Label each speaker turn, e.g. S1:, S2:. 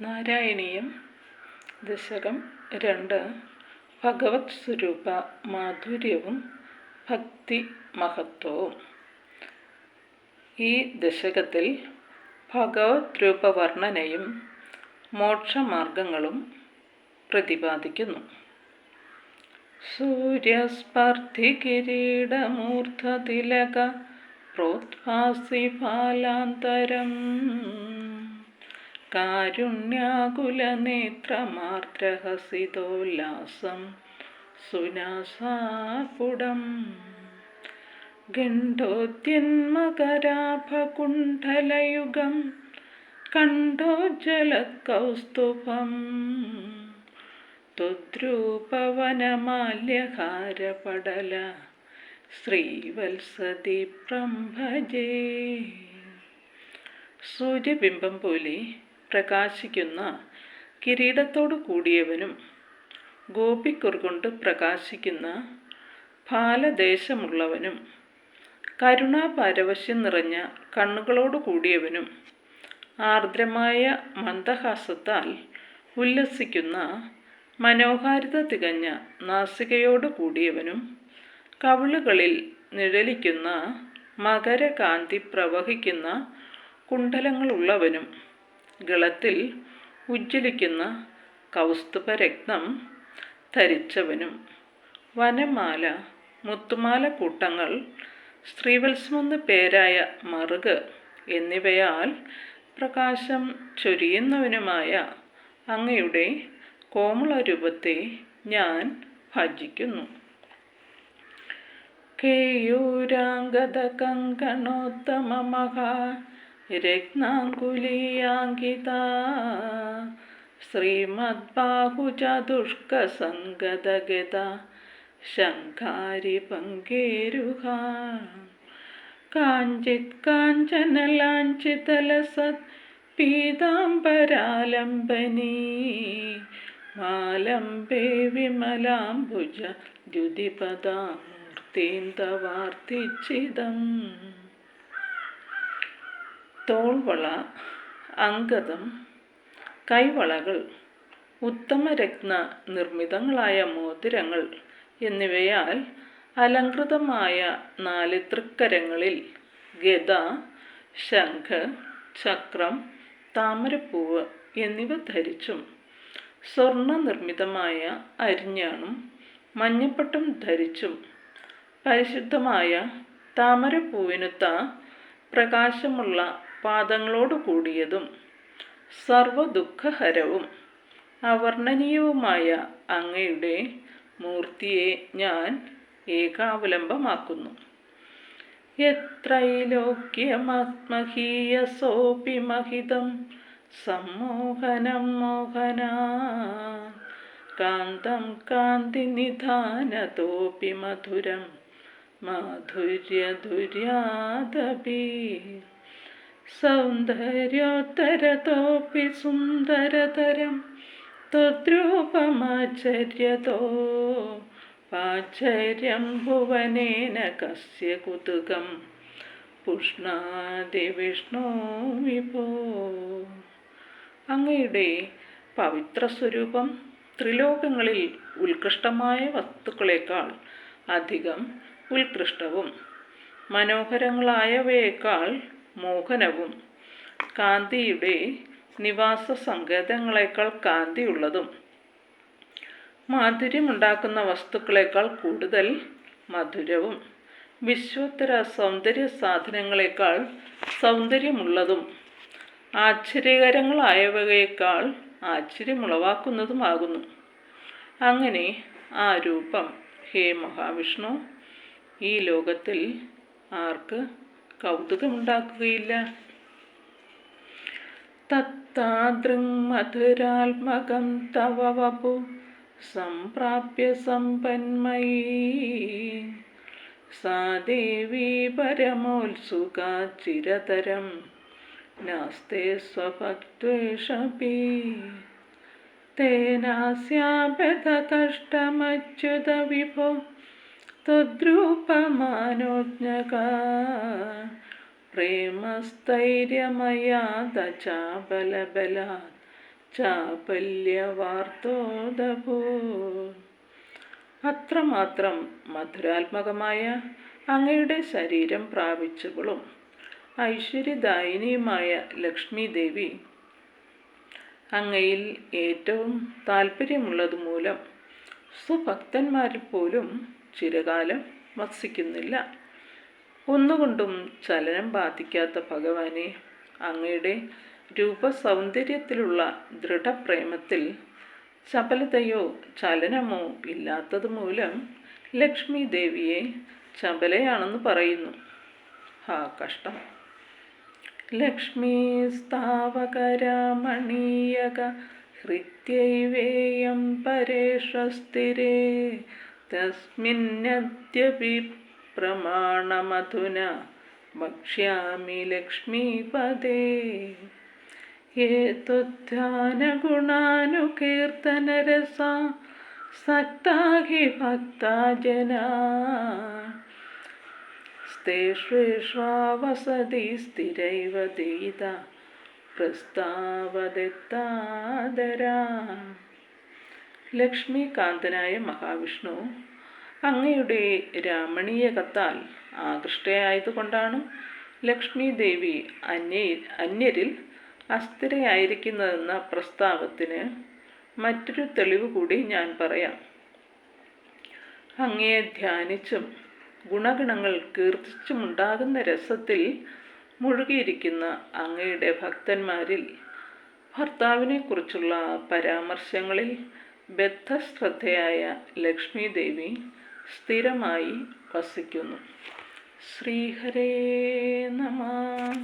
S1: നാരായണീയം ദശകം 2. ഭഗവത് സ്വരൂപ മാധുര്യവും ഭക്തി മഹത്വവും. ഈ ദശകത്തിൽ ഭഗവത് രൂപവർണ്ണനയും മോക്ഷമാർഗങ്ങളും പ്രതിപാദിക്കുന്നു. സൂര്യസ്പർദ്ധി കിരീടമൂർധതിലക പ്രോദ്ഭാസി ഫാലാന്തരം കാരുണ്യാകുലനേത്രമാർദ്രഹസിതോല്ലാസം സുനാസാപുടം ഗണ്ഡോദ്യന്മകരാഭകുണ്ഠലയുഗം കണ്ഠോജ്ജലകൗസ്തുഭം ത്വദ്രൂപവനമാല്യഹാരപടല ശ്രീവത്സദീപ്രം ഭജേ. സൂര്യബിംബം പോലെ പ്രകാശിക്കുന്ന കിരീടത്തോടു കൂടിയവനും ഗോപിക്കുറുകൊണ്ട് പ്രകാശിക്കുന്ന ഫാലദേശമുള്ളവനും കരുണാപാരവശ്യം നിറഞ്ഞ കണ്ണുകളോടു കൂടിയവനും ആർദ്രമായ മന്ദഹാസത്താൽ ഉല്ലസിക്കുന്ന മനോഹാരിത തികഞ്ഞ നാസികയോടു കൂടിയവനും കവിളുകളിൽ നിഴലിക്കുന്ന മകരകാന്തി പ്രവഹിക്കുന്ന കുണ്ഡലങ്ങളുള്ളവനും ഗളത്തിൽ ഉജ്ജ്വലിക്കുന്ന കൗസ്തുഭരത്നം ധരിച്ചവനും വനമാല മുത്തുമാല കൂട്ടങ്ങൾ ശ്രീവത്സമെന്ന് പേരായ മറുക് എന്നിവയാൽ പ്രകാശം ചൊരിയുന്നവനുമായ അങ്ങയുടെ കോമളരൂപത്തെ ഞാൻ ഭജിക്കുന്നു. കേയൂരാംഗത കങ്കണോത്തമമഹാ രത്നാങ്കുലീയാങ്കിത ശ്രീമദ്ബാഹുചതുഷ്കസംഗതഗത ശംഖാരി പങ്കേരുഹ കാഞ്ചിത് കാഞ്ചനലാഞ്ചിതലസത് പീതാംബരാലംബനീ മാലംബേ വിമലാംബുജ ദ്യുതിപദാമൂർത്തീന്തവാർത്തിച്ചിതം. തോൾവള, അംഗദം, കൈവളകൾ, ഉത്തമരത്ന നിർമ്മിതങ്ങളായ മോതിരങ്ങൾ എന്നിവയാൽ അലങ്കൃതമായ 4 തൃക്കരങ്ങളിൽ ഗദ, ശംഖ്, ചക്രം, താമരപ്പൂവ് എന്നിവ ധരിച്ചും സ്വർണ്ണ നിർമ്മിതമായ അരിഞ്ഞാണും മഞ്ഞപ്പട്ടും ധരിച്ചും പരിശുദ്ധമായ താമരപ്പൂവിനൊത്ത പ്രകാശമുള്ള പാദങ്ങളോടു കൂടിയതും സർവദുഃഖഹരവും അവർണ്ണനീയവുമായ അങ്ങയുടെ മൂർത്തിയെ ഞാൻ ഏകാവലംബമാക്കുന്നു. യത്രൈലോക്യമഹീയസോപി മഹിതം സമ്മോഹനം മോഹനാ കാന്തം കാന്തിനിധാനതോപി മധുരം മാധുര്യധുര്യാദപി സൗന്ദര്യോത്തരതോപി സുന്ദരതരം ത്വദ്രൂപമാചര്യതോ പാചര്യം ഭുവനേന കസ്യ കുതുകം പുഷ്ണാതി വിഷ്ണു വിഭോ. അങ്ങയുടെ പവിത്ര സ്വരൂപം ത്രിലോകങ്ങളിൽ ഉത്കൃഷ്ടമായ വസ്തുക്കളേക്കാൾ അധികം ഉത്കൃഷ്ടവും മനോഹരങ്ങളായവയേക്കാൾ മോഹനവും കാന്തിയുടെ നിവാസ സങ്കേതങ്ങളേക്കാൾ കാന്തിയുള്ളതും മാധുര്യമുണ്ടാക്കുന്ന വസ്തുക്കളേക്കാൾ കൂടുതൽ മധുരവും വിശ്വോത്തര സൗന്ദര്യ സാധനങ്ങളേക്കാൾ സൗന്ദര്യമുള്ളതും ആശ്ചര്യകരങ്ങളായവയേക്കാൾ ആശ്ചര്യമുളവാക്കുന്നതുമാകുന്നു. അങ്ങനെ ആ രൂപം, ഹേ മഹാവിഷ്ണു, ഈ ലോകത്തിൽ ആർക്ക് കൗതുകമുണ്ടാക്കുകയില്ല. തത്താദൃങ്മധുരാത്മകം തവ വപു സംപ്രാപ്യ സമ്പന്മയീ സാ ദേവീ പരമോത്സുകാ ചിരതരം നാസ്തേ സ്വഭക്ത്വേഷപി തേനാസ്യാപഥകഷ്ടമച്യുത വിഭോ ത്വദ്രൂപമാനോജ്ഞകാ പ്രേമസ്ഥൈര്യമയാ ദചാബലബലാത് ചാപല്യവാർത്തോദഭൂ. അത്രമാത്രം മധുരാത്മകമായ അങ്ങയുടെ ശരീരം പ്രാപിച്ചവളും ഐശ്വര്യദായിനിയുമായ ലക്ഷ്മി ദേവി അങ്ങയിൽ ഏറ്റവും താല്പര്യമുള്ളതുമൂലം സ്വഭക്തന്മാരിൽ പോലും ചിരകാലം വസിക്കുന്നില്ല. ഒന്നുകൊണ്ടും ചലനം ബാധിക്കാത്ത ഭഗവാനെ, അങ്ങയുടെ രൂപസൗന്ദര്യത്തിലുള്ള ദൃഢപ്രേമത്തിൽ ചപലതയോ ചലനമോ ഇല്ലാത്തതുമൂലം ലക്ഷ്മി ദേവിയെ ചപലയാണെന്ന് പറയുന്നു. കഷ്ടം. ലക്ഷ്മീ സ്ഥാവകരമണീയക ഹൃത്യൈവേയം പരേഷസ്ഥിരേ തസ്മിന്നദ്യപി പ്രമാണമധുന വക്ഷ്യാമി ലക്ഷ്മീപദേ. ഏതുദ്ധ്യാനഗുണാനുകീർത്തനരസാ സക്താ ഹി ഭക്താ ജനാ സ്തേഷ്വേഷ്വാവസതി സ്ഥിരൈവ ദീത പ്രസ്താവദത്താദരാ. ലക്ഷ്മീകാന്തനായ മഹാവിഷ്ണു അങ്ങയുടെ രാമണീയകത്താൽ ആകൃഷ്ടയായതുകൊണ്ടാണ് ലക്ഷ്മി ദേവി അന്യരിൽ അസ്ഥിരയായിരിക്കുന്നതെന്ന പ്രസ്താവത്തിന് മറ്റൊരു തെളിവ് കൂടി ഞാൻ പറയാം. അങ്ങയെ ധ്യാനിച്ചും ഗുണഗണങ്ങൾ കീർത്തിച്ചുമുണ്ടാകുന്ന രസത്തിൽ മുഴുകിയിരിക്കുന്ന അങ്ങയുടെ ഭക്തന്മാരിൽ ഭർത്താവിനെക്കുറിച്ചുള്ള പരാമർശങ്ങളിൽ ബദ്ധശ്രദ്ധയായ ലക്ഷ്മി ദേവി സ്ഥിരമായി വസിക്കുന്നു. ശ്രീഹരേ നമഃ.